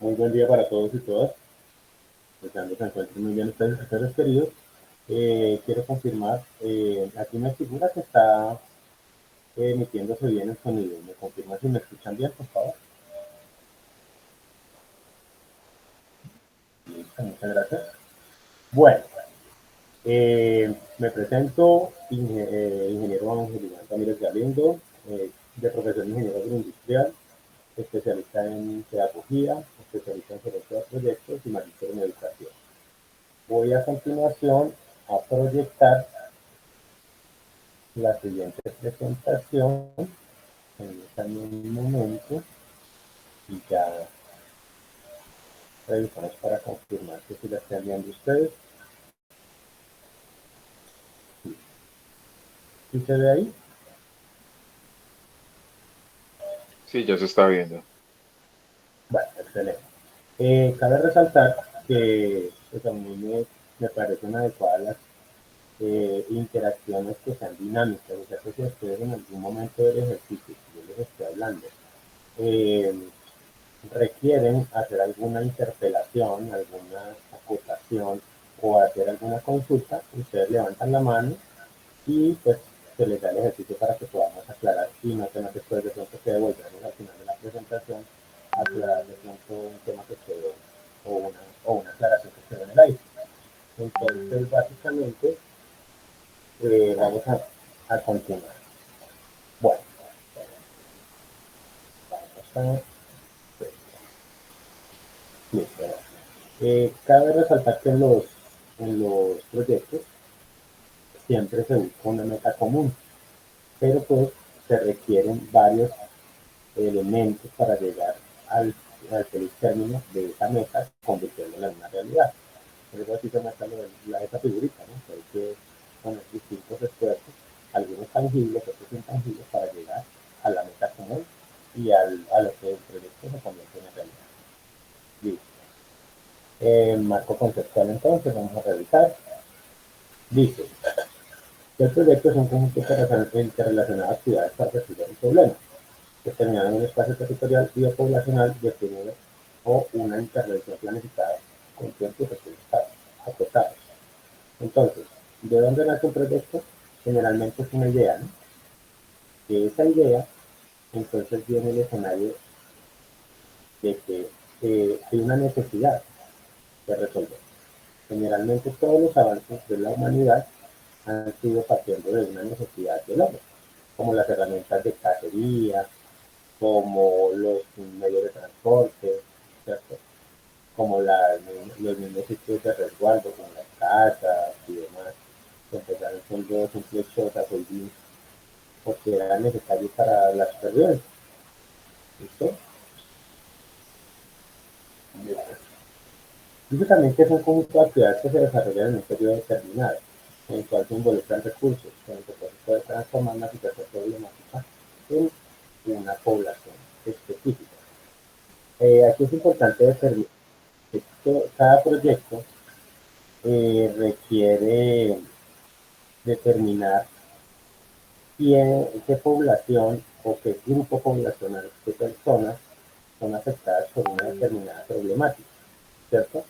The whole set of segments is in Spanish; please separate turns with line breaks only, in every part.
Muy buen día para todos y todas. Deseando que se encuentren muy bien ustedes queridos. Quiero confirmar, aquí me figura que está emitiéndose bien el sonido. ¿Me confirma si me escuchan bien, por favor? Listo, muchas gracias. Bueno, me presento, ingeniero Ángel Iván Ramírez Galindo, de profesión ingeniero agroindustrial, especialista en pedagogía, especialista en gerencia de proyectos y magíster en educación. Voy a continuación a proyectar la siguiente presentación. En un momento y ya revisamos para confirmar que si la están viendo ustedes. ¿Sí se ve ahí?
Sí, ya se está viendo.
Bueno, excelente. Cabe resaltar que pues, a mí me parecen adecuadas las interacciones que sean dinámicas, o sea que si ustedes en algún momento del ejercicio que yo les estoy hablando eh, requieren hacer alguna interpelación, alguna acotación o hacer alguna consulta, ustedes levantan la mano y pues se les da el ejercicio para que podamos aclarar y no tener después de pronto que devolvernos al final de la presentación aclarar de pronto un tema que quedó o una aclaración que quedó en el aire. Entonces básicamente vamos a continuar. Bueno, vamos a... Listo. Cabe resaltar que en los proyectos siempre se busca una meta común, pero pues se requieren varios elementos para llegar al feliz término de esa meta, convirtiéndola en una realidad. Por eso así se muestra esa figurita, ¿no? Que hay que poner distintos esfuerzos, algunos tangibles, otros intangibles, para llegar a la meta común y a lo que el proyecto se convierte en realidad. Listo. Marco conceptual entonces, vamos a revisar. Dice, el proyecto es un conjunto de interrelacionadas actividades para resolver un problema, determinado en un espacio territorial biopoblacional definido o una intervención planificada con tiempo y recursos acotados. Entonces, ¿de dónde nace un proyecto? Generalmente es una idea, ¿no? De esa idea, entonces viene el escenario de que hay una necesidad de resolver. Generalmente todos los avances de la humanidad han sido partiendo de una necesidad del hombre, como las herramientas de cacería, como los medios de transporte, ¿cierto? Como los mismos sitios de resguardo, como las casas y demás, que empezaron siendo simples chozas o porque era necesario para la supervivencia. ¿Listo? Dice también que es un conjunto de actividades que se desarrollan en un periodo determinado, en el cual se involucran recursos con el propósito de transformar una situación problemática en una población específica. Aquí es importante determinar que cada proyecto requiere determinar qué población o qué grupo poblacional de personas son afectadas por una determinada problemática, ¿cierto?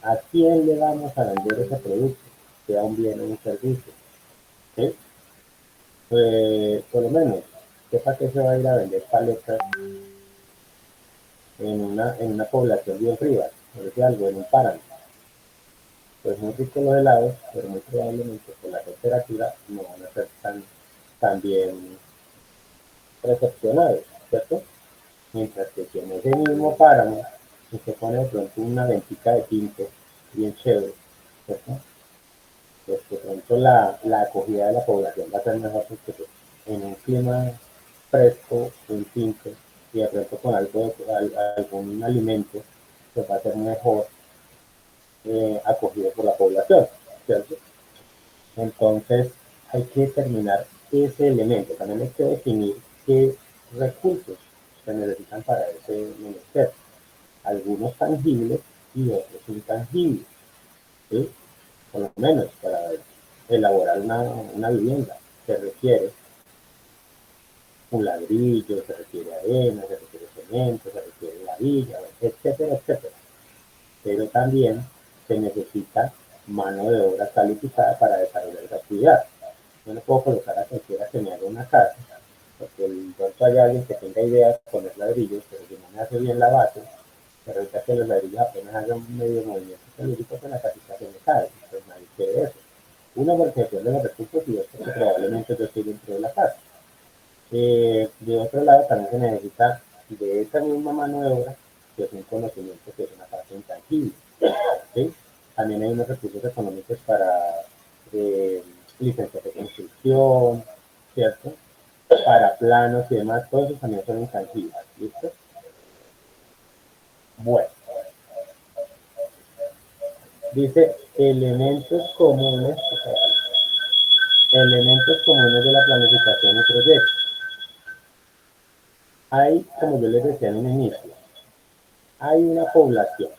¿A quién le vamos a vender ese producto? Sea un bien o un servicio, ¿sí? Por lo menos, sepa que se va a ir a vender paletas en una población bien fría, por decir algo, en un páramo. Pues muy rico los helados, pero muy probablemente por la temperatura no van a ser tan bien recepcionados, ¿cierto? Mientras que si en ese mismo páramo se pone de pronto una ventica de tinto bien chévere, ¿cierto? Pues de pronto la acogida de la población va a ser mejor porque pues, en un clima fresco, un tinto, y de pronto con algún alimento, pues va a ser mejor acogido por la población, ¿cierto? Entonces hay que determinar ese elemento, también hay que definir qué recursos se necesitan para ese menester, algunos tangibles y otros intangibles, ¿sí? Por lo menos para elaborar una vivienda se requiere un ladrillo, se requiere arena, se requiere cemento, se requiere varilla, etcétera, etcétera. Pero también se necesita mano de obra calificada para desarrollar esa actividad. Yo no puedo colocar a cualquiera que me haga una casa, porque el pronto hay alguien que tenga ideas de poner ladrillos, pero si no me hace bien la base, se resulta que los ladrillos apenas hagan un medio movimiento telúrico, que la casita se me cae. Entonces nadie quiere eso. Uno, porque pierde los recursos, y dos, porque probablemente yo estoy dentro de la casa. De otro lado, también se necesita de esa misma mano de obra, que es un conocimiento, que es una parte intangible. ¿Sí? También hay unos recursos económicos para eh, licencias de construcción, ¿cierto? Para planos y demás, todos esos también son intangibles. ¿Listo? Bueno, dice elementos comunes de la planificación y proyectos. Hay, como yo les decía en un inicio, hay una población,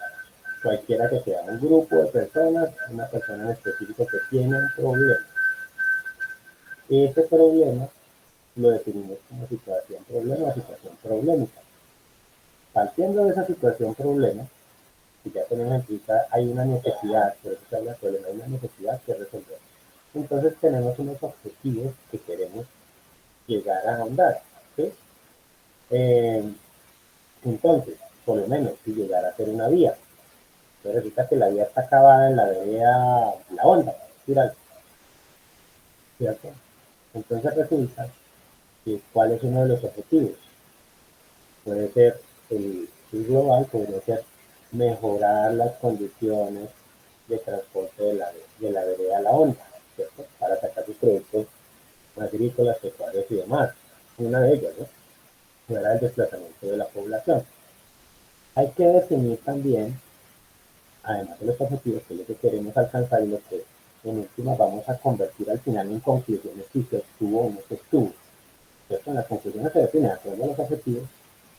cualquiera que sea, un grupo de personas, una persona en específico que tiene un problema. Ese problema lo definimos como situación problema o situación problemática. Partiendo de esa situación problema, si ya tenemos en cuenta, hay una necesidad, por eso se habla de problema, hay una necesidad que resolver. Entonces tenemos unos objetivos que queremos llegar a ahondar. ¿Sí? Eh, entonces, por lo menos, si llegara a ser una vía, entonces resulta que la vía está acabada en la vereda La Honda, ¿cierto? Entonces resulta que cuál es uno de los objetivos. Puede ser el global, podría ser mejorar las condiciones de transporte de la vereda a la onda, ¿cierto? Para sacar sus productos agrícolas, pecuarios y demás. Una de ellas, ¿no? Era el desplazamiento de la población. Hay que definir también, además de los objetivos, que es lo que queremos alcanzar y lo que en última vamos a convertir al final en conclusiones si se estuvo o no se estuvo. ¿Cierto? En las conclusiones se definen a través de los objetivos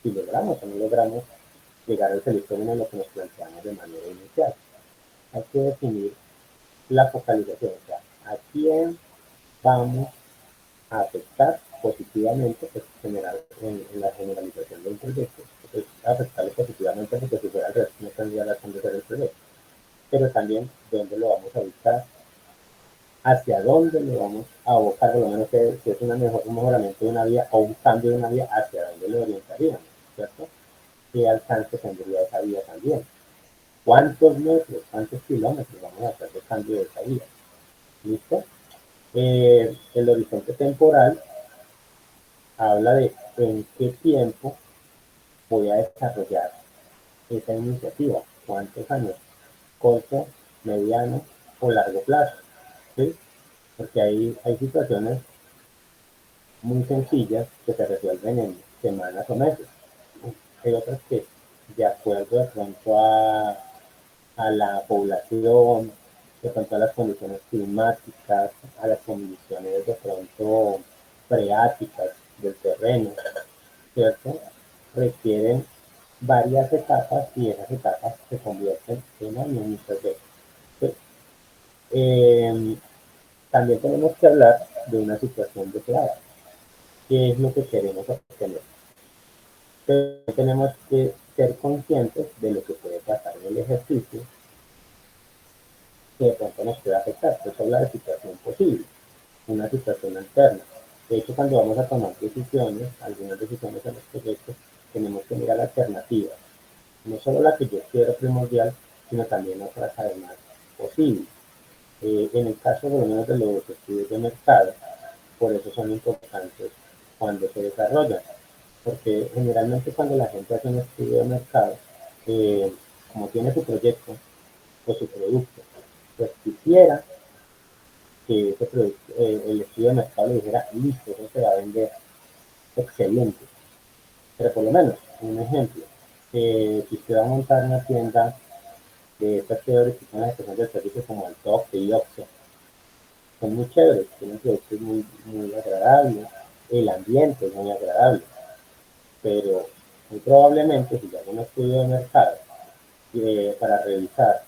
si logramos o no logramos llegar al feliz término de lo que nos planteamos de manera inicial. Hay que definir la focalización, o sea, a quién vamos a afectar positivamente, pues, en la generalización del proyecto, pues, afectarle positivamente, porque si fuera al revés no tendría razón de ser el proyecto, pero también dónde lo vamos a ubicar, hacia dónde lo vamos a abocar, por lo menos si es un mejoramiento de una vía o un cambio de una vía, hacia dónde lo orientaríamos, ¿cierto? ¿Qué alcance tendría esa vía también? ¿Cuántos metros, cuántos kilómetros vamos a hacer de cambio de esa vía? ¿Listo? El horizonte temporal habla de en qué tiempo voy a desarrollar esa iniciativa, cuántos años, corto, mediano o largo plazo. ¿Sí? Porque hay situaciones muy sencillas que se resuelven en semanas o meses. Hay otras que, de acuerdo de pronto a la población, de pronto a las condiciones climáticas, a las condiciones de pronto freáticas del terreno, ¿cierto? Requieren varias etapas y esas etapas se convierten en años muchas veces. ¿Sí? Eh, También tenemos que hablar de una situación deseada. ¿Qué es lo que queremos obtener? Pero tenemos que ser conscientes de lo que puede pasar en el ejercicio que de pronto nos puede afectar. Pues habla de situación posible, una situación alterna. De hecho, cuando vamos a tomar decisiones, algunas decisiones en los proyectos, tenemos que mirar alternativas. No solo la que yo quiero primordial, sino también otras además posibles. En el caso por lo menos de los estudios de mercado, por eso son importantes cuando se desarrollan, porque generalmente cuando la gente hace un estudio de mercado, como tiene su proyecto o su producto, pues quisiera que ese producto, el estudio de mercado le dijera, listo, eso se va a vender excelente. Pero por lo menos, un ejemplo, si usted va a montar una tienda de estas que verifican la estación de servicio como Altoque y Oxxo, son muy chéveres, tienen productos muy, muy agradables, el ambiente es muy agradable, pero muy probablemente si yo hago un estudio de mercado para revisar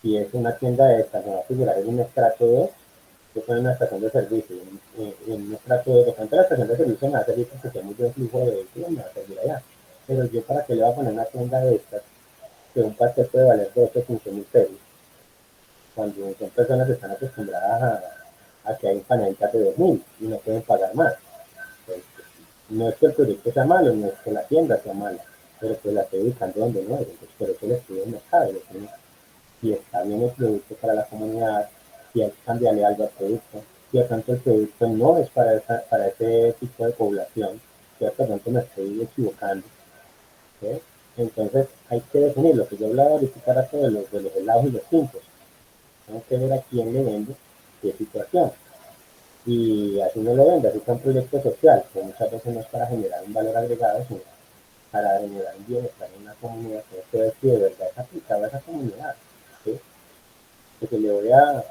si es una tienda de estas, me va a figurar en un estrato 2, yo estoy en una estación de servicio, en un trato de repente la estación de servicio me va a servir porque tengo muy buen flujo de vehículos, me va a servir allá. Pero yo para qué le voy a poner una tienda de estas, que un pastel puede valer 12, 15 mil pesos, cuando son personas que están acostumbradas a que hay panaditas de 2.000 y no pueden pagar más. Pues, no es que el producto sea malo, no es que la tienda sea mala, pero pues la estoy ubicando donde no es, entonces por eso le estudio el mercado, le estudio si está bien el producto para la comunidad, si hay que cambiarle algo al producto, si de pronto el producto no es para ese tipo de población, si de pronto me estoy equivocando. ¿Sí? Entonces hay que definir lo que yo hablaba ahorita rato de los helados y los tintos. Tengo que ver a quién le vendo, qué situación. Y así no lo vende, así está un proyecto social, que muchas veces no es para generar un valor agregado, sino para generar un bienestar en una comunidad, que es que de verdad es aplicado a esa comunidad. ¿Sí? Porque le voy a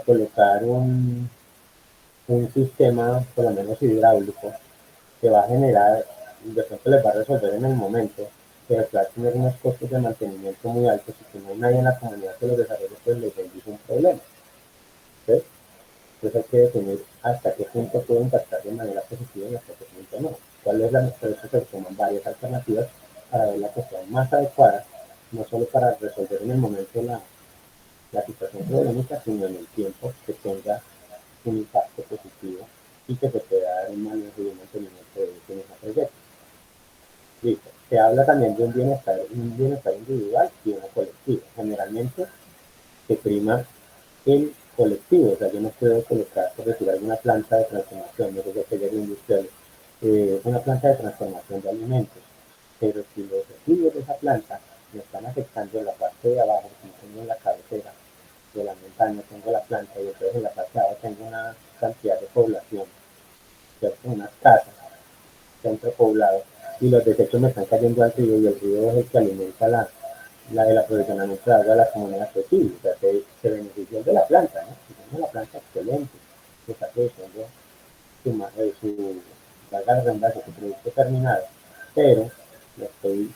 colocar un sistema, por lo menos hidráulico, que va a generar, de pronto les va a resolver en el momento, pero que va a tener unos costos de mantenimiento muy altos y que no hay nadie en la comunidad que los desarrolle, pues les bendice un problema. ¿Sí? Entonces hay que definir hasta qué punto puede impactar de manera positiva y hasta qué punto no. ¿Cuál es la mejor? Se toman varias alternativas para ver la que sea más adecuada, no solo para resolver en el momento la situación problemática, sino en el tiempo que tenga un impacto positivo y que se pueda dar un manejo y un mantenimiento de ese mismo proyecto. Listo. Se habla también de un bienestar individual y uno colectivo. Generalmente se prima el colectivo, o sea, yo no puedo colocar, por decir, alguna planta de transformación, no sé si aquella industrial, una planta de transformación de alimentos, pero si los residuos de esa planta me están afectando en la parte de abajo, como tengo en la cabecera de la montaña, tengo la planta y entonces en la parte de abajo tengo una cantidad de población, ¿cierto? Unas casas, centro poblado, y los desechos me están cayendo al río y el río es el que alimenta el aprovisionamiento de agua de la comunidad, pues sí, o sea, se benefició de la planta, ¿no? Si tenemos la planta excelente, que está produciendo su valga la redundancia, su producto terminado, pero le estoy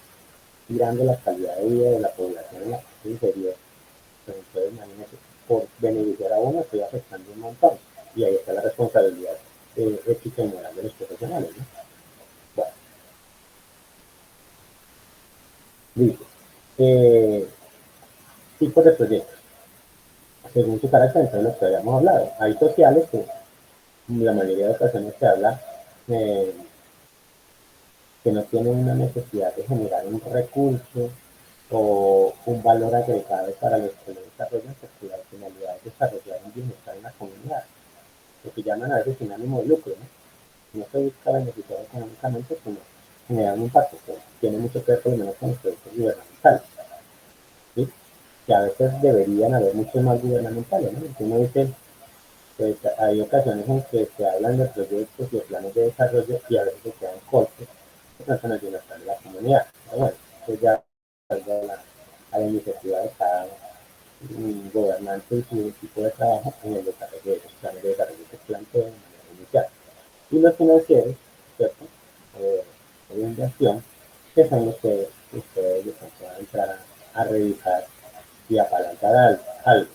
tirando la calidad de vida de la población en la parte inferior. Pues entonces, imagínense, por beneficiar a uno estoy afectando un montón. Y ahí está la responsabilidad ética y moral de los profesionales, ¿no? Bueno, listo. Eh, Tipos de proyectos. Según su carácter, entonces los que habíamos hablado. Hay sociales que la mayoría de ocasiones se habla eh, que no tienen una necesidad de generar un recurso o un valor agregado para los que lo desarrollan, porque la finalidad es desarrollar un bienestar en la comunidad, lo que llaman a veces sin ánimo de lucro, ¿no? No se busca beneficiar económicamente, sino generar un impacto, que tiene mucho que ver por lo menos con los proyectos gubernamentales, ¿sí? Que a veces deberían haber muchos más gubernamentales, ¿no? Porque uno dice, pues hay ocasiones en que se hablan de proyectos y de planes de desarrollo y a veces se quedan cortos en el bienestar de la comunidad. Pero bueno, eso ya es a la iniciativa de cada gobernante y su equipo de trabajo en el desarrollo de esos planes de desarrollo que planteen de manera inicial. Y los financieros, ¿cierto? De inversión, que son los que ustedes puedan entrar a revisar y apalancar algo,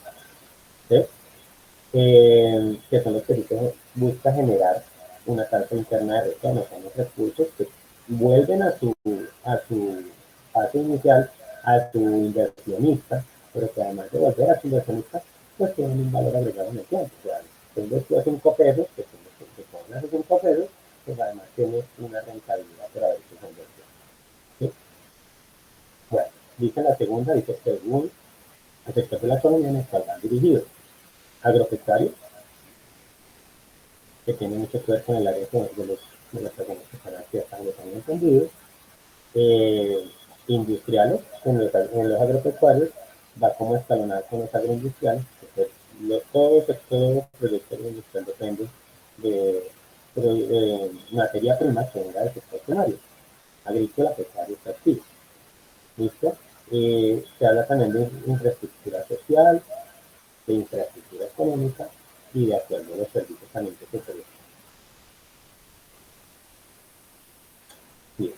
¿sí? Que son los que busca generar una tasa interna de retorno, son los recursos que vuelven a su fase inicial, a su inversionista, pero que además de volver a su inversionista, pues tienen un valor agregado en el tiempo. O sea, si invirtió 5 pesos, que se ponen esos 5 pesos, pues además tiene una rentabilidad por haber hecho esa inversión. ¿Sí? Bueno, dice la segunda, dice según el sector de la economía en el cual van dirigidos. Agropecuario, que tiene mucho que ver con el área de las personas que están aquí, hasta donde tengo entendido. Eh, Industriales, en los agropecuarios, va como escalonado con los agroindustriales, porque todo sector proyecto industrial depende de materia prima que venga del sector primario, agrícola, pecuario, textil. ¿Listo? Se habla también de infraestructura social, de infraestructura económica y de acuerdo a los servicios también que se ofrecen. Bien.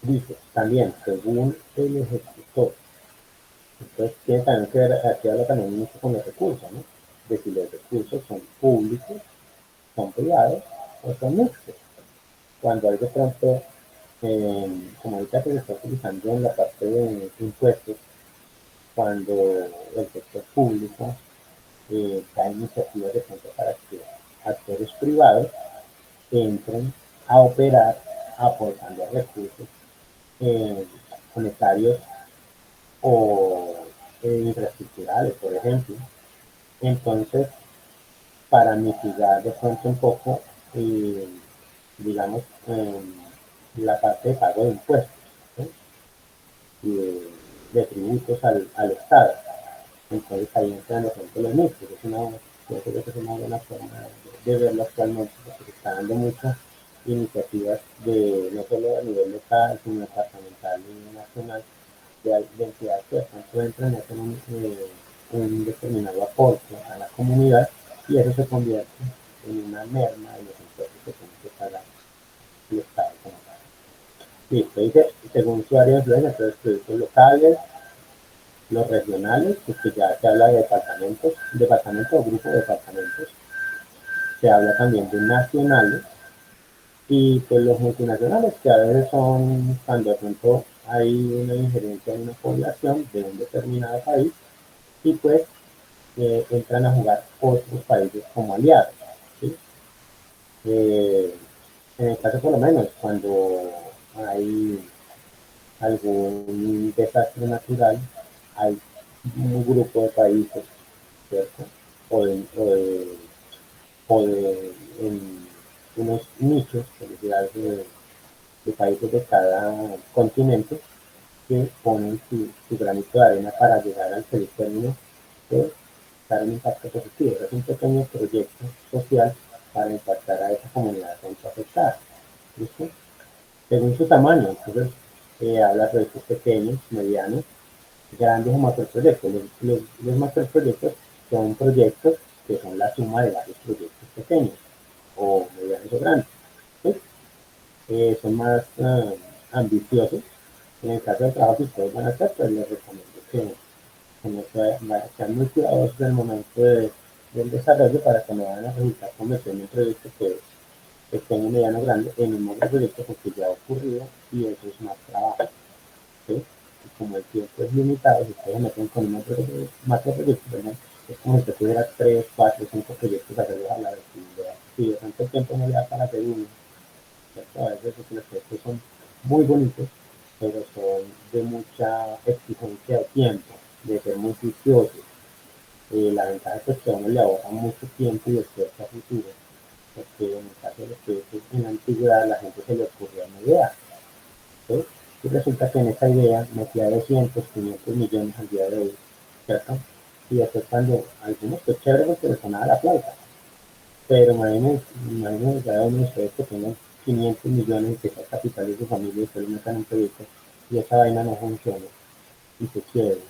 Dice, también, según el ejecutor, entonces tiene también que ver, aquí habla también mucho con los recursos, ¿no? de si los recursos son públicos, son privados o son mixtos. Cuando hay de pronto, como ahorita que se está utilizando en la parte de impuestos, cuando el sector público da iniciativas de pronto para que actores privados entren a operar aportando recursos monetarios o infraestructurales, por ejemplo. Entonces, para mitigar de pronto un poco, digamos, la parte de pago de impuestos, ¿sí? Y de tributos al Estado. Entonces ahí entran de pronto los mixtos. Yo creo que es una buena forma de verlo actualmente, porque se está dando muchas iniciativas de no solo a nivel local, sino departamental y nacional, de entidades que de pronto entran y hacen un determinado aporte a la comunidad y eso se convierte en una merma de los impuestos que tiene que pagar el Estado como tal. Listo, dice, según su área de influencia, entonces productos locales, los regionales, pues que ya se habla de departamentos o grupos de departamentos, se habla también de nacionales y pues los multinacionales que a veces son cuando de pronto hay una injerencia en una población de un determinado país y pues entran a jugar otros países como aliados. ¿Sí? En el caso por lo menos cuando hay algún desastre natural, hay un grupo de países, ¿cierto? O de, o de, o de en unos nichos, por decir algo, de países de cada continente que ponen su granito de arena para llegar al feliz término de dar un impacto positivo. Es un pequeño proyecto social para impactar a esa comunidad tanto afectada. ¿Listo? Según su tamaño, entonces habla de proyectos pequeños, medianos, grandes o macroproyectos. Los macroproyectos son proyectos que son la suma de varios proyectos pequeños o medianos o grandes. ¿Sí? Son más ambiciosos. En el caso del trabajo que ustedes van a hacer, pues les recomiendo que no sean muy cuidadosos en el momento del desarrollo para que no vayan a resultar convirtiendo un proyecto que es pequeño, mediano, grande en un nuevo proyecto porque ya ha ocurrido y eso es más trabajo. ¿Sí? Y como el tiempo es limitado, si ustedes meten con un macroproyecto, ¿verdad? Es como si tuviera 3, 4, 5 proyectos a hacerlos a la vez. Si de tanto tiempo no le da para hacer uno, ¿cierto? A veces los proyectos son muy bonitos, pero son de mucha exigencia de tiempo, de ser muy juiciosos. La ventaja es que a uno le ahorra mucho tiempo y esfuerzo a futuro, porque en el caso de los proyectos en la antigüedad la gente se le ocurrió una idea, ¿sí? Y resulta que en esa idea metía 200, 500 millones al día de hoy, ¿cierto? Y después cuando algunos fue chévere porque le sonaba la flauta, pero imagínense cada uno de ustedes que tengan 500 millones y que sea capital de su familia y se lo metan en un proyecto y esa vaina no funciona y se quiebre.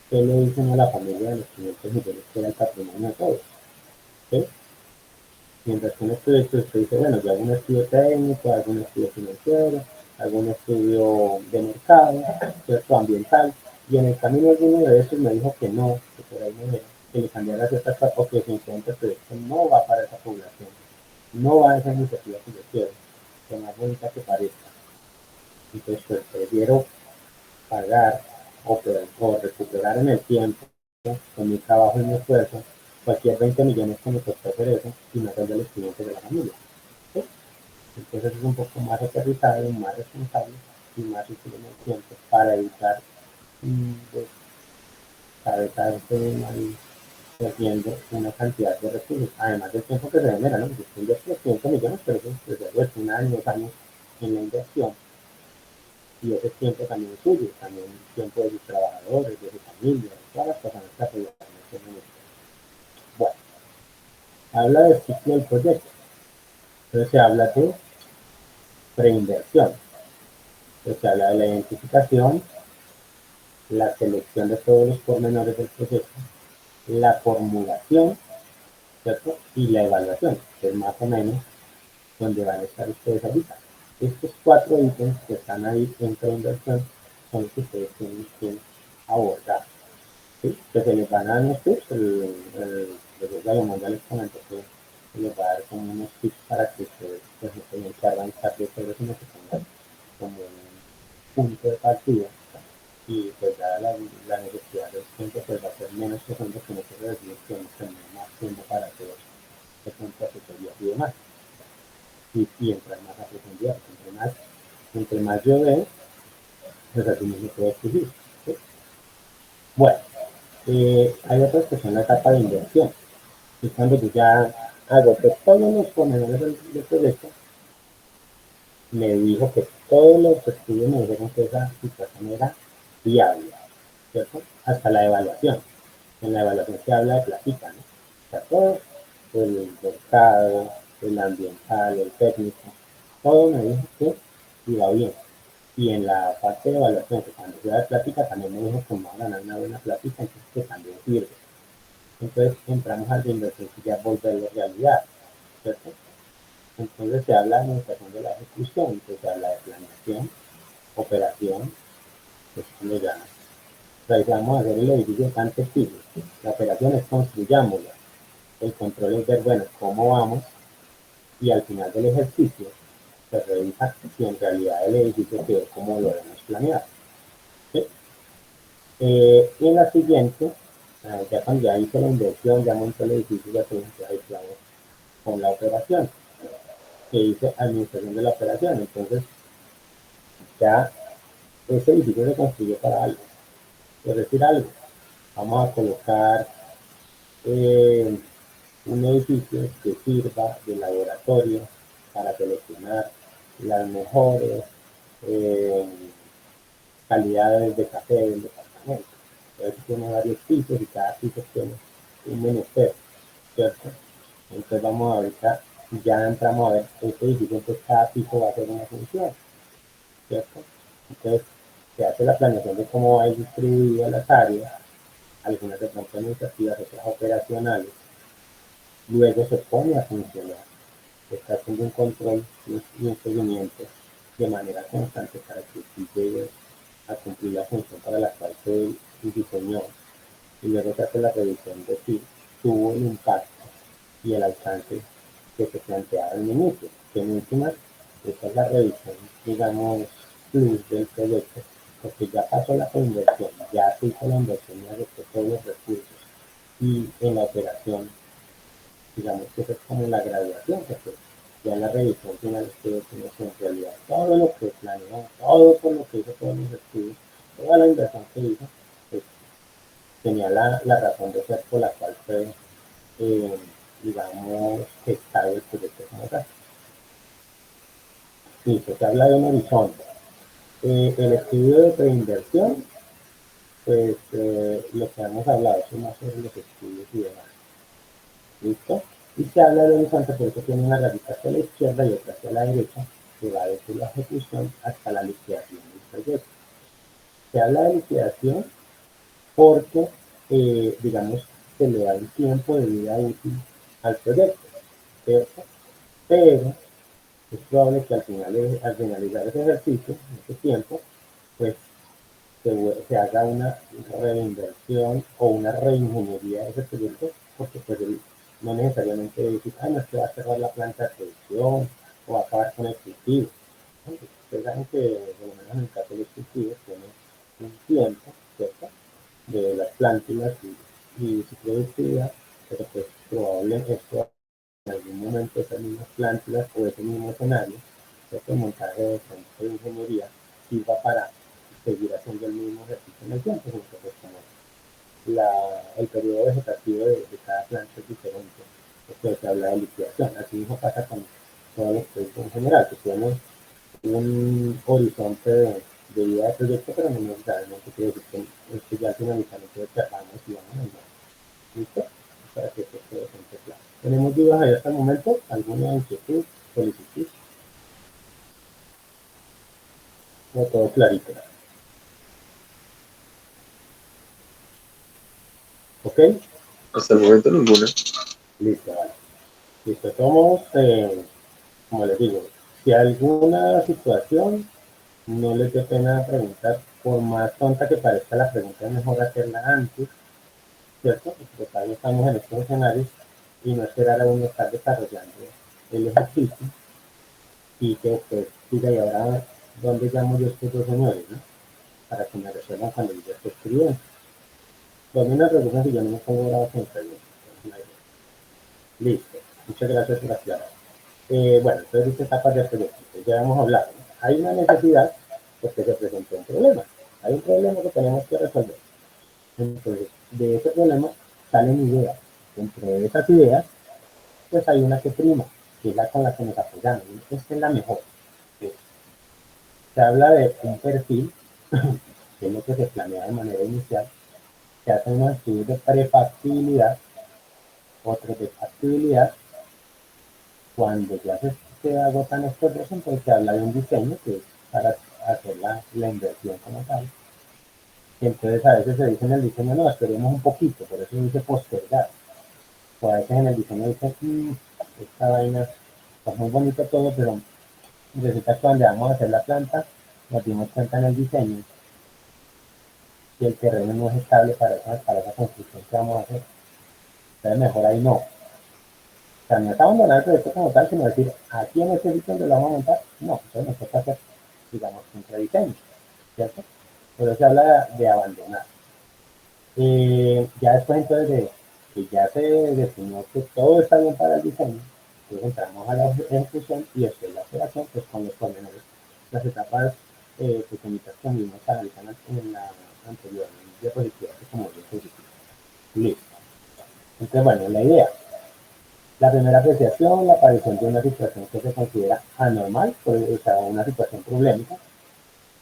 ¿Qué le dicen a la familia de los 500 millones que era el patrimonio de todos? ¿Sí? Mientras que en este proyecto usted dice, bueno, yo hago un estudio técnico, hago un estudio financiero, hago un estudio de mercado, ¿cierto? Ambiental, y en el camino alguno de esos me dijo que no, que por ahí no era, que le cambiara ciertas cosas porque definitivamente el proyecto no va para esa población, no va a esa iniciativa que yo quiero, por más bonita que parezca. Entonces, pues prefiero pagar o recuperar en el tiempo, con mi trabajo y mi esfuerzo, cualquier 20 millones que me costó hacer eso y no hacer de los clientes de la familia. ¿Sí? Entonces es un poco más aterrizado, más responsable y más útil en el tiempo para evitar pues, cabezarse ahí perdiendo una cantidad de recursos, además del tiempo que se genera, ¿no? Porque usted invierte 500 millones, pero eso es un año, 2 años en la inversión y ese tiempo también es suyo, también el tiempo de sus trabajadores, de su familia, de todas las personas que apoyan en este momento. Bueno, habla del ciclo del proyecto, entonces se habla de preinversión, entonces se habla de la identificación, la selección de todos los pormenores del proyecto, la formulación, ¿cierto? Y la evaluación, que es más o menos donde van a estar ustedes ahorita. Estos 4 ítems que están ahí en preinversión son los que ustedes tienen que abordar. ¿sí? Que se les van a dar unos tips, el profesor Salomón ya les comentó que se les va a dar como unos tips para que ustedes pues, no tengan que arrancar de cero, sino que tengan como un punto de partida y pues dada la necesidad del tiempo pues va a ser menos profundo que nosotros decimos que hemos tenido más tiempo para hacer de pronto asesorías y demás y entrar más a profundidad, entre más yo veo, pues así mismo puedo exigir. ¿Sí? Bueno, hay otras que son la etapa de inversión. Y cuando yo ya agoté todos los pormenores del proyecto, me dijo que todos los estudios me dijeron que esa situación era viable, ¿cierto? Hasta la evaluación. En la evaluación se habla de platica, ¿no? O sea, todo el mercado, el ambiental, el técnico, todo me dijo que iba bien. Y en la parte de evaluación, que cuando yo de plática, también me dijo que me va a ganar una buena plática, entonces que también sirve. Entonces entramos al de inversión que ya volverlo realidad, ¿cierto? Entonces se habla de administración de la ejecución, entonces se habla de planeación, operación, pues como ya realizamos a hacer el edificio tan textil. La operación es construyámoslo, el control es ver, bueno, cómo vamos y al final del ejercicio se revisa si en realidad el edificio quedó como lo hemos planeado. ¿Sí? Y en la siguiente, ya cuando ya hice la inversión, ya montó el edificio, ya se aislado con la operación, que hice administración de la operación. Entonces, ya ese edificio se construyó para algo. Es decir, algo. Vamos a colocar eh, un edificio que sirva de laboratorio para seleccionar las mejores eh, calidades de café del departamento. Entonces tiene varios pisos y cada piso tiene un menester, ¿cierto? Entonces vamos ahorita, ya entramos a ver este edificio, entonces cada piso va a hacer una función, ¿cierto? Entonces se hace la planeación de cómo va a ir distribuidas las áreas, algunas de pronto administrativas, otras operacionales, luego se pone a funcionar, se está haciendo un control y un seguimiento de manera constante para que sí llegue a cumplir la función para la cual se diseñó y luego se hace la revisión de si tuvo el impacto y el alcance que se planteaba al inicio, que en últimas esa es la revisión, digamos, plus del proyecto, porque ya pasó la inversión, ya se hizo la inversión, ya agotó todos los recursos y en la operación, digamos que eso es como la graduación, porque ya en la revisión final ustedes tienen que en realidad todo lo que planeó, todo por lo que hizo todos los estudios, toda la inversión que hizo, pues tenía la razón de ser por la cual fue, eh, digamos, gestado el proyecto como tal. Listo, se habla de un horizonte. El estudio de preinversión, pues lo que hemos hablado son más sobre los estudios y demás. ¿Listo? Y se habla de horizonte porque tiene una rayita hacia la izquierda y otra hacia la derecha, que va desde la ejecución hasta la liquidación del proyecto. Se habla de liquidación porque, digamos, se le da un tiempo de vida útil al proyecto, ¿cierto? Pero es probable que al finalizar ese ejercicio, en ese tiempo, pues se haga una reinversión o una reingeniería de ese proyecto, porque pues no necesariamente decir, ah, no, es que va a cerrar la planta de producción o va a acabar con el cultivo. ¿No? Ustedes saben que, por lo menos en el caso de los cultivos, tiene un tiempo, ¿cierto? De las plántulas y su productividad, pero pues probablemente esto en algún momento esas mismas plántulas o ese mismo escenario, ese montaje de centro de ingeniería sirva para seguir haciendo el mismo ejercicio en el tiempo, porque pues como el periodo vegetativo de cada planta es diferente, entonces se habla de liquidación. Así mismo pasa con todos los proyectos en general, que tienen un horizonte de vida de proyecto, pero no necesariamente quiere decir que ya al finalizar entonces cerramos y vamos a ir. ¿Listo? Para que esto quede siempre claro. ¿Tenemos dudas ahí hasta el momento? ¿Alguna inquietud, solicitud? ¿O todo clarito? ¿Ok?
Hasta el momento ninguna.
Listo, vale. Listo, somos, como les digo, si alguna situación no les dé pena preguntar, por más tonta que parezca la pregunta, es mejor hacerla antes ¿cierto? Porque todavía estamos en estos escenarios y no esperar a uno estar desarrollando el ejercicio y que después diga, y ahora, ¿dónde llamo yo a estos dos señores, no? Para que me resuelvan cuando yo esté escribiendo. Pues a mí me preocupa si yo no me pongo bravo con preguntas. Listo, muchas gracias por aclarar. Bueno, entonces dice etapas de proyecto, ya hemos hablado, ¿no? Hay una necesidad porque se presentó un problema. Hay un problema que tenemos que resolver. Entonces, de ese problema salen ideas. Dentro de esas ideas, pues hay una que prima, que es la con la que nos apoyamos. Esta es la mejor. ¿Sí? Se habla de un perfil, que es lo que se planea de manera inicial, se hacen unos estudios de prefactibilidad, otros de factibilidad. Cuando ya se agotan estos dos, entonces se habla de un diseño que es para hacer la inversión como tal. Y entonces a veces se dice en el diseño, no, esperemos un poquito, por eso dice postergar. O a veces en el diseño dice, esta vaina, pues muy bonito todo, pero resulta que cuando vamos a hacer la planta, nos dimos cuenta en el diseño que el terreno no es estable para esa construcción que vamos a hacer. Entonces mejor ahí no. O sea, no es abandonar el proyecto como tal, sino decir, aquí en este sitio donde lo vamos a montar, no, entonces nos toca hacer, digamos, un rediseño, ¿cierto? Pero se habla de abandonar. Ya después entonces de que ya se definió que todo está bien para el diseño, entonces entramos a la ejecución y después la operación, pues con los pormenores, las etapas pequeñitas que vimos analizar en la anterior diapositiva, que como yo te dije. Listo. Entonces, bueno, la idea. La primera apreciación, la aparición de una situación que se considera anormal, o sea, una situación problemática,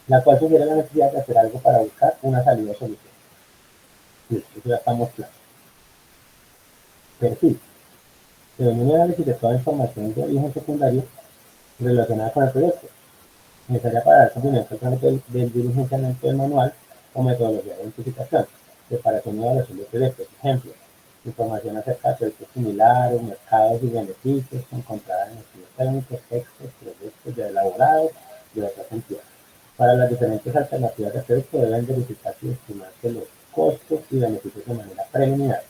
la cual sugiere la necesidad de hacer algo para buscar una salida o solución. Listo, eso ya estamos claros. Perfil. Se denomina análisis de toda información de origen secundario relacionada con el proyecto, necesaria para dar cumplimiento al trámite del diligenciamiento del manual o metodología de identificación, preparación y evaluación de proyectos. Ejemplo, información acerca de proyectos similares, mercados y beneficios encontradas en estudios técnicos, textos, proyectos ya elaborados de otras entidades. Para las diferentes alternativas de proyecto deben verificarse y estimarse los costos y beneficios de manera preliminar.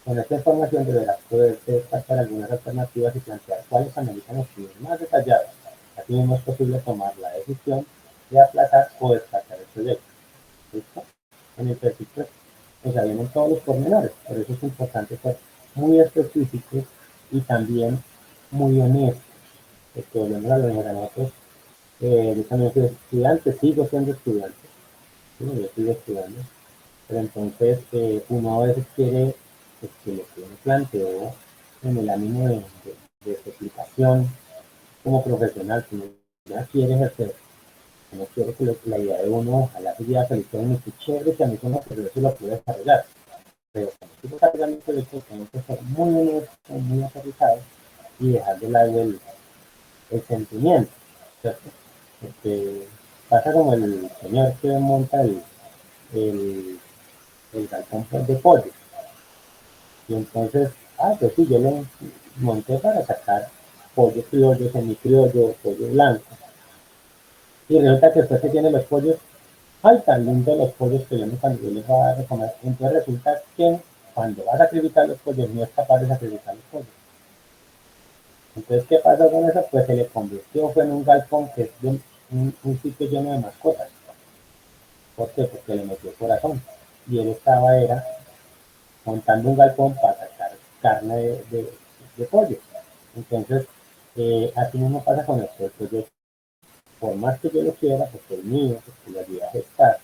Con esta información deberá poderse descartar algunas alternativas y plantear cuáles ameritan estudios más detallados. Asimismo es posible tomar la decisión de aplazar o descartar el proyecto. ¿Listo? En el perfil, pues, o sea, vienen todos los pormenores, por eso es importante ser muy específicos y también muy honestos. Porque volvemos a lo de nosotros, yo también soy estudiante, sigo siendo estudiante, ¿sí? Yo sigo estudiando, pero entonces uno a veces quiere pues, que lo que uno planteó en el ánimo de su aplicación como profesional, que uno ya quiere ejercer, que uno quiere que la idea de uno, ojalá se lleve feliz, muy chévere, que a mí como eso lo pude desarrollar. Pero cuando estoy desarrollando el proyecto, tengo que ser muy honesto, muy aterrizado y dejar de lado el sentimiento, ¿cierto? Porque pasa como el señor que monta el, el galpón de pollo. Y entonces, pues sí, yo lo monté para sacar pollo criollo, semicriollo, pollo blanco. Y resulta que después que tiene los pollos, ay, tan lindos los pollos que yo cuando yo les voy a dar de comer. Entonces resulta que cuando va a sacrificar los pollos, no es capaz de sacrificar los pollos. Entonces, ¿qué pasó con eso? Pues se le convirtió, fue en un galpón que es un sitio lleno de mascotas. ¿Por qué? Porque le metió corazón. Y él estaba, era montando un galpón para sacar carne de pollo. Entonces, así mismo pasa con esto. Entonces, por más que yo lo quiera, porque es mío, porque lo ayuda a gestar,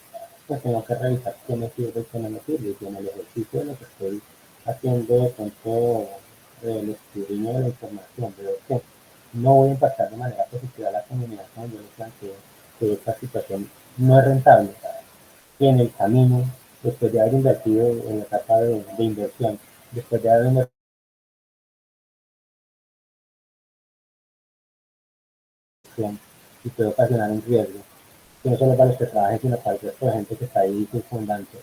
pues tengo que revisar qué me sirve y qué no me sirve. Y en el ejercicio de lo que estoy haciendo de pronto el escudriño de la información, veo que no voy a impactar de manera positiva a la comunidad cuando yo les planteo que esta situación no es rentable, y en el camino, después de haber invertido en la etapa de inversión, después de haber invertido y puede ocasionar un riesgo, que no solo para los que trabajen, sino para el resto de gente que está ahí circundante.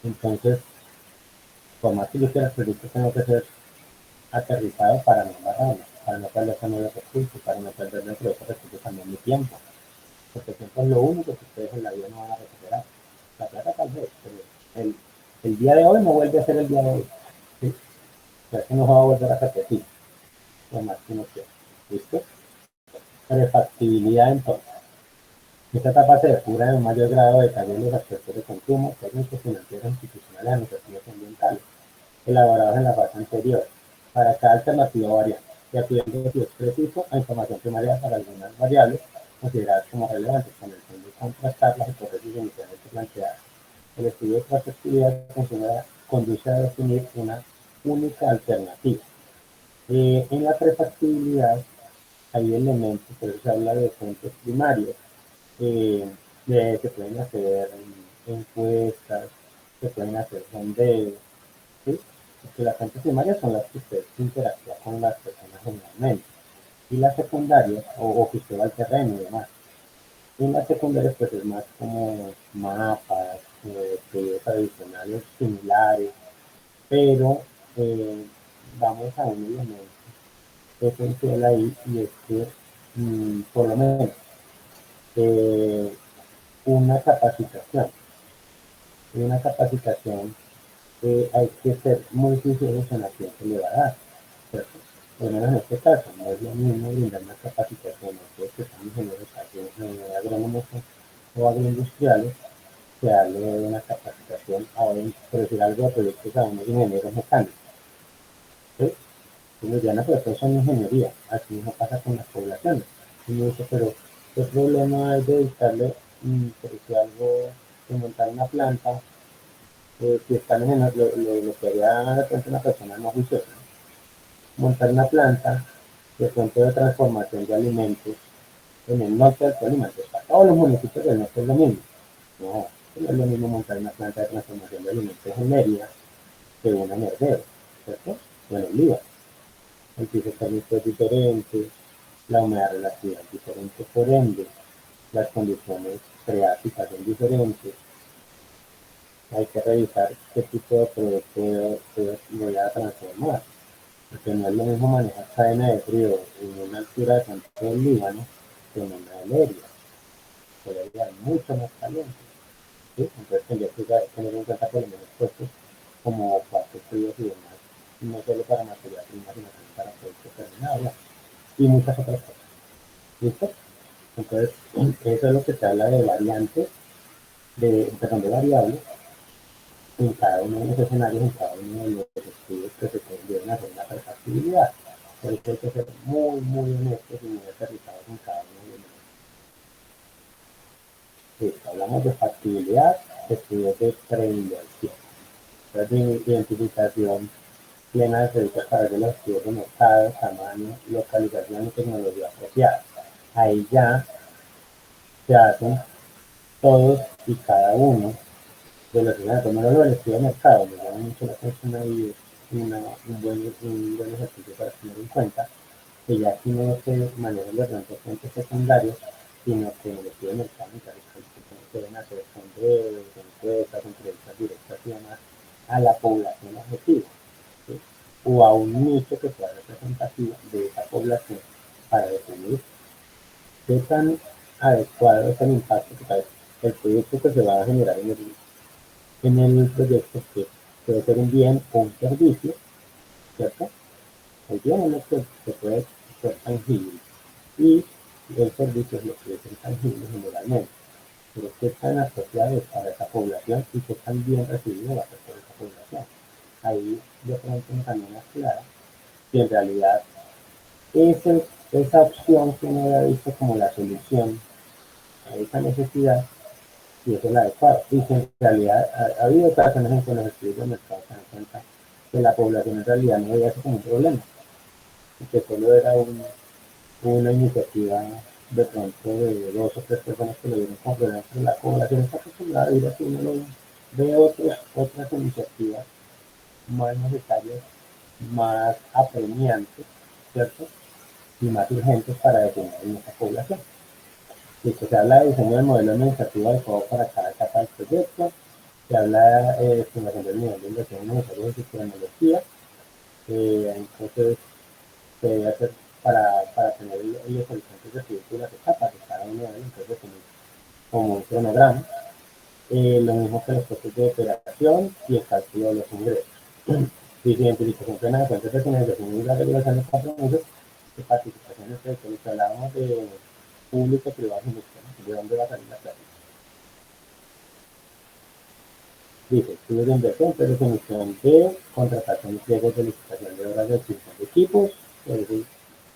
Entonces, por más que yo quiera proyectos, tengo que ser aterrizado para no embarrarme, para no perder también los recursos, para no perder dentro de esos recursos también mi tiempo, porque el tiempo es lo único que ustedes en la vida no van a recuperar. La plata tal vez, pero el El día de hoy no vuelve a ser el día de hoy. ¿Sí? O sea, que no se va a volver a repetir, lo más que uno quiera. ¿Listo? Prefactibilidad entonces. Esta etapa se depura en un mayor grado de detalle en los aspectos de consumo, técnicos, financieros, institucionales, administrativos y ambientales, elaborados en la fase anterior, para cada alternativa variable, y acudiendo, si es preciso, a información primaria para algunas variables consideradas como relevantes, con el fin de contrastar las hipótesis inicialmente planteadas. El estudio de prefactibilidad conduce a definir una única alternativa. En la prefactibilidad hay elementos, por eso se habla de fuentes primarios, eh, se pueden hacer encuestas, se pueden hacer sondeos, ¿sí? Porque las fuentes primarias son las que usted interactúa con las personas generalmente, y las secundarias, o que usted va al terreno y demás. Y en las secundarias pues es más como mapas, estudios adicionales similares, pero vamos a un elemento esencial ahí, y es que por lo menos eh, una capacitación. En una capacitación hay que ser muy sinceros en la que se le va a dar, ¿cierto? Por lo menos en este caso, no es lo mismo brindar una capacitación a ustedes que son ingenieros agrónomos o agroindustriales, que darle una capacitación a, por decir algo, de proyectos a unos ingenieros mecánicos. ¿Sí? Entonces, ya no, pero todos son ingeniería, así mismo pasa con las poblaciones. Y me dice, pero ¿qué problema hay de dedicarle, por decir algo, de montar una planta? Si están en lo que haría de repente una persona no juiciosa, ¿no? Montar una planta de pronto de transformación de alimentos en el norte del Tolima. Entonces, para todos los municipios del norte es lo mismo. No, no es lo mismo montar una planta de transformación de alimentos en Mérida que una en Herbero, ¿cierto? O en Oliva. El piso térmico es diferente, la humedad relativa es diferente, por ende, las condiciones freáticas son diferentes. Hay que revisar qué tipo de producto voy a transformar, porque no es lo mismo manejar cadena de frío en una altura de tanto del Líbano que en una de Mérida. Sería mucho más caliente, ¿sí? Entonces tendría que tener en cuenta por lo menos puestos como cuartos fríos y demás, no solo para materia prima, sino también para productos terminados, ¿no? Y muchas otras cosas. ¿Listo? Entonces, eso es lo que se habla de variantes, perdón, de variables en cada uno de los escenarios, en cada uno de los estudios que se deben hacer en la perfectibilidad. Por eso hay que ser muy, muy honestos y muy aterrizados en cada uno de ellos. Sí, hablamos de factibilidad, estudios de preinversión. Entonces, de identificación plena de servicios a través de los estudios de mercado, tamaño, localización y tecnología apropiada. Ahí ya se hacen todos y cada uno de los escenarios. Primero lo del estudio de mercado, me llama mucho la atención ahí, un buen ejercicio para tener en cuenta, que ya aquí no se manejan los fuentes secundarios, sino que en el estudio de mercado se deben hacer sondeos, encuestas, entrevistas directas y demás a la población objetivo, ¿sí? O a un nicho que sea representativo de esa población, para definir qué tan adecuado es el impacto que trae el proyecto que se va a generar en el proyecto, que puede ser un bien o un servicio, ¿cierto? El bien es lo que se puede ser tangible, y el servicio es lo que es intangible generalmente, pero qué tan asociado es para esa población y qué tan bien recibido va a ser por esa población. Ahí de pronto también aclara que en realidad esa opción que uno había visto como la solución a esa necesidad, y eso es la adecuada. Y que en realidad ha habido ocasiones en que los estudios de mercado se dan cuenta que la población en realidad no veía eso como un problema, y que solo era una iniciativa de pronto de dos o tres personas que lo vieron como problema, pero la población está acostumbrada a ir así, uno lo ve otras iniciativas más necesarias, más apremiantes, ¿cierto? Y más urgentes para detener en esa población. Y que se habla de diseño del modelo administrativo adecuado para cada etapa del proyecto, se habla de estimación del nivel de inversión necesario de su tecnología, entonces se debe hacer para tener los horizontes de proyecto y las etapas de cada uno de ellos, entonces como un cronograma, lo mismo que los costos de operación y el cálculo de los ingresos. Y si identificación plena de fuentes de financiación y la regulación de compromisos, de participación en el proyecto, lo que hablábamos de público, privado y mixto, ¿no? ¿De dónde va a salir la plata? Dice, estudios de inversión, predefinición de contratación y pliegos de licitación de obras de adquisición de equipos.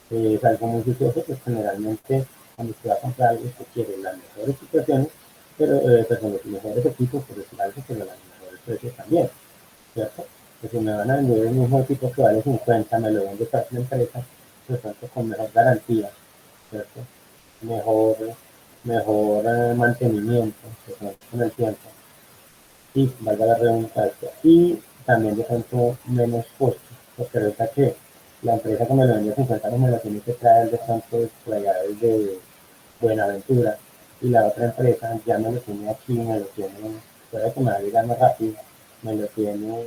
Es algo muy juicioso, pues generalmente cuando usted va a comprar algo, usted quiere las mejores situaciones, pero perdón, los mejores equipos, por decir algo, pero las mejores precios también, ¿cierto? Pues si me van a vender el mismo equipo que vale 50, me lo vende para una empresa, de pronto con mejor garantía, ¿cierto? Mejor, mejor mantenimiento, de pronto con el tiempo y valga la redundancia, y también de pronto menos costos, porque resulta que la empresa que me lo vendió 50 no me lo tiene que traer de pronto desde Buenaventura, y la otra empresa ya me lo tiene aquí, me lo tiene, puede que me va a llegar más rápido, me lo tiene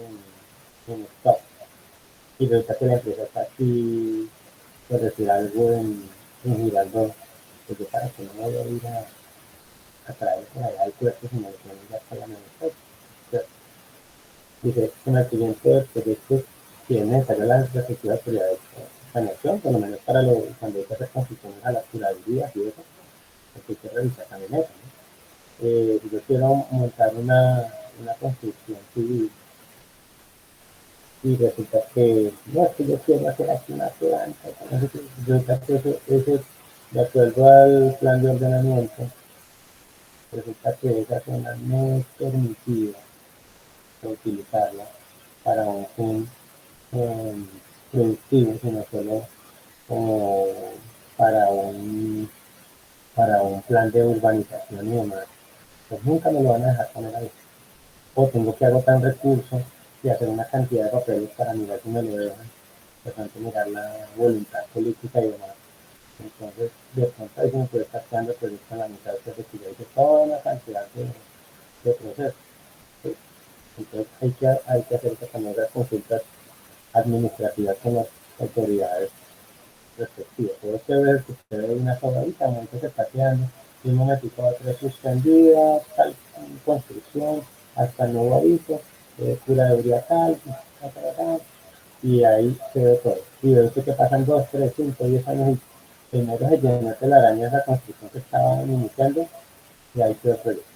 en stock, y resulta que la empresa está aquí, por decir algo, en Girardot, pues yo para que no me voy a ir a traer por allá al puerto, si me lo tienen ya hasta la mejor. Dice, con el cliente del proyecto tiene necesario las respectivas autoridades de saneación, por lo menos para cuando hay que hacer construcciones a las curadurías y eso, porque hay que revisar también eso, ¿no? Si yo quiero montar una construcción civil y resulta que, no, es que yo quiero hacer aquí una planta, resulta que eso, de acuerdo al plan de ordenamiento, resulta que esa zona no es permitida utilizarla para un fin productivo, sino solo como para un, para un plan de urbanización y demás. Pues nunca me lo van a dejar poner ahí. O tengo que agotar un recurso y hacer una cantidad de papeles para mirar si me lo dejan, de pronto mirar la voluntad política y demás. Entonces, de pronto ahí se me puede estar quedando el proyecto en la mitad, que ya hice toda una cantidad de procesos. ¿Sí? Entonces hay que hacer también las consultas administrativas con las autoridades respectivas. Puede ser ver que usted ve una sobradita, un momento se está quedando, y un momentico va a ser suspendida, tal construcción, hasta el nuevo aviso, curaduría tal, y ahí se ve todo. Y ve usted que pasan 2, 3, 5, 10 años y primero se llenó de la araña esa construcción que estaban iniciando, y ahí quedó el proyecto.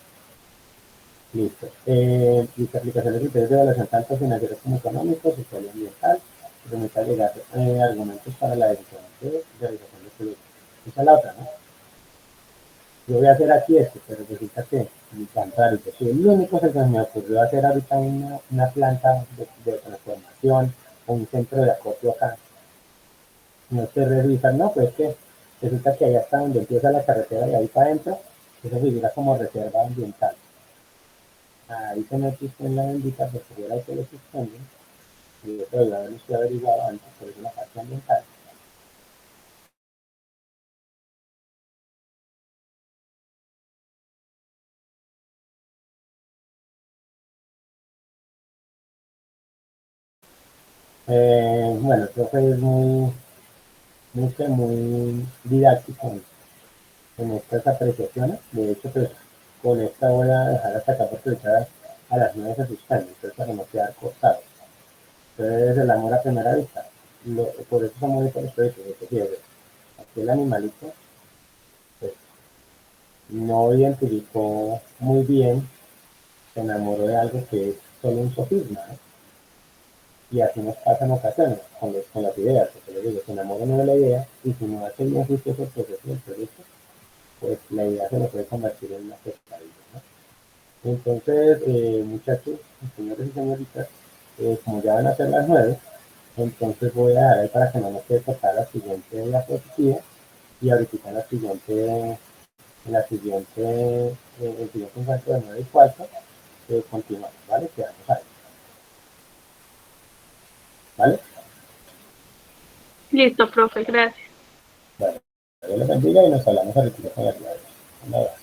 Listo. Listo, aplicación de criterios de evaluación tanto financieros como económicos, social y ambiental. Permite agregar argumentos para la decisión de realización del proyecto. Esa es la otra, ¿no? Yo voy a hacer aquí esto, pero resulta que mi contrario, que soy el único que se me ocurrió hacer ahorita una planta de transformación o un centro de acopio acá. No se revisan, no, pues que resulta que allá está donde empieza la carretera y ahí para adentro, eso figura como reserva ambiental. Ahí se mete usted en la bendita porque fuera que lo suspenden, y eso debió haberlo usted averiguado antes, por eso la parte ambiental. Bueno, el profe es muy didáctico en estas apreciaciones. De hecho, pues con esta voy a dejar hasta acá porque ahorita a las 9 se suspende, entonces para no quedar cortado. Entonces, el amor a primera vista. Por eso son muy bonitos los proyectos, es decir, aquí el animalito pues, no identificó muy bien, se enamoró de algo que es solo un sofisma, ¿no? Y así nos pasa en ocasiones con las ideas, porque les digo, se enamora uno de la idea y si no hace bien juicioso el proceso del proyecto, pues la idea se lo puede convertir en una pesadilla, ¿no? Entonces, muchachos, señores y señoritas, como ya van a ser las 9, entonces voy a dar ahí para que no nos quede tocar la siguiente diapositiva y ahorita el siguiente encuentro de 9 y cuarto, continuamos, ¿vale? Quedamos ahí, ¿vale?
Listo, profe, gracias.
Bueno, Dios les bendiga y nos hablamos ahorita con las claves. Un abrazo.